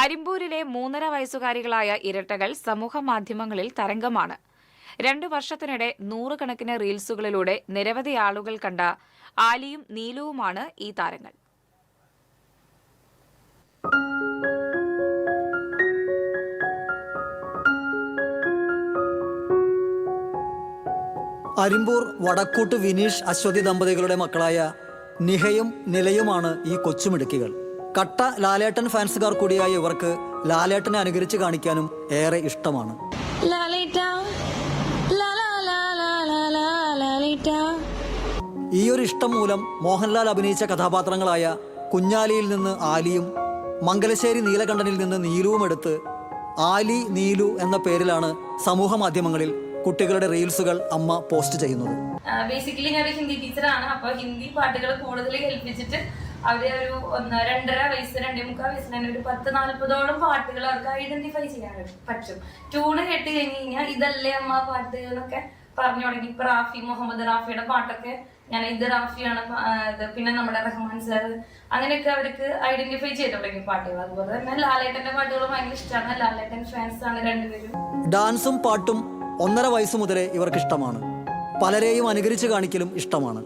അരിമ്പൂരിലെ 3.5 വയസ്സുകാരികളായ ഇരട്ടകൾ സമൂഹ മാധ്യമങ്ങളിൽ തരംഗമാണ്. 2 വർഷത്തിനിടെ 100 കണക്കിന് റീൽസുകളിലൂടെ നിരവധി ആളുകൾ കണ്ട ആലിയും നീലുവുമാണ് ഈ താരങ്ങൾ. അരിമ്പൂർ വടക്കൂട്ട് വിനീഷ് അശ്വതി ദമ്പതികളുടെ മക്കളായ നിഹയും നിലയുമാണ് ഈ കൊച്ചുമിടുക്കികൾ. കട്ട ലാലേട്ടൻ ഫാൻസുകാർ കൂടിയായ ഇവർക്ക് ലാലേട്ടനെ അനുകരിച്ച് കാണിക്കാനും ഏറെ ഇഷ്ടമാണ്. ഈ ഒരു ഇഷ്ടം മൂലം മോഹൻലാൽ അഭിനയിച്ച കഥാപാത്രങ്ങളായ കുഞ്ഞാലിയിൽ നിന്ന് ആലിയും മംഗലശ്ശേരി നീലകണ്ഠനിൽ നിന്ന് നീലുവും എടുത്ത് ആലി നീലു എന്ന പേരിലാണ് സമൂഹ മാധ്യമങ്ങളിൽ കുട്ടികളുടെ റീൽസുകൾ അമ്മ പോസ്റ്റ് ചെയ്യുന്നത്. ബേസിക്കലി ഞാൻ ഒരു ഹിന്ദി ടീച്ചറാണ്. അപ്പോൾ ഹിന്ദി പാട്ടുകൾ കൂടുതൽ കേൾപ്പിച്ചിട്ട് അവരെ ഒരു 2.5 വയസ്സ് 2.25 വയസ്സിൽ തന്നെ ഒരു 10-40ഓളം പാട്ടുകൾ അവർക്ക് ഐഡന്റിഫൈ ചെയ്യാൻ പറ്റും. ട്യൂണ് കേട്ട് കഴിഞ്ഞ് കഴിഞ്ഞാൽ ഇതല്ലേ അമ്മ പാട്ട് എന്നൊക്കെ പറഞ്ഞു തുടങ്ങി. ഇപ്പൊ റാഫി മുഹമ്മദ് റാഫിയുടെ പാട്ടൊക്കെ ഞാൻ ഇത് റാഫിയാണ്, പിന്നെ നമ്മുടെ റഹ്മാൻ സാർ, അങ്ങനെയൊക്കെ അവർക്ക് ഐഡന്റിഫൈ ചെയ്ത് തുടങ്ങി പാട്ടുകൾ. അതുപോലെ തന്നെ ലാലേട്ടന്റെ പാട്ടുകൾ ഭയങ്കര ഇഷ്ടമാണ്. ലാലേട്ടൻ ഫാൻസ് ആണ് രണ്ടുപേരും. ഡാൻസും പാട്ടും 1.5 വയസ്സ് മുതലേ ഇവർക്ക് ഇഷ്ടമാണ്. പലരെയും അനുകരിച്ച് കാണിക്കലും ഇഷ്ടമാണ്.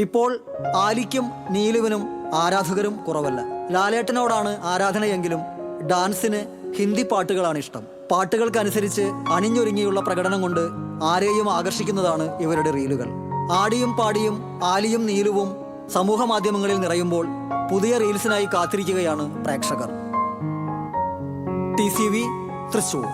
ഇപ്പോൾ ആലിക്കും നീലുവിനും ആരാധകരും കുറവല്ല. ലാലേട്ടനോടാണ് ആരാധനയെങ്കിലും ഡാൻസിന് ഹിന്ദി പാട്ടുകളാണ് ഇഷ്ടം. പാട്ടുകൾക്കനുസരിച്ച് അണിഞ്ഞൊരുങ്ങിയുള്ള പ്രകടനം കൊണ്ട് ആരെയും ആകർഷിക്കുന്നതാണ് ഇവരുടെ റീലുകൾ. ആടിയും പാടിയും ആലിയും നീലുവും സമൂഹ മാധ്യമങ്ങളിൽ നിറയുമ്പോൾ പുതിയ റീൽസിനായി കാത്തിരിക്കുകയാണ് പ്രേക്ഷകർ. TCV തൃശ്ശൂർ.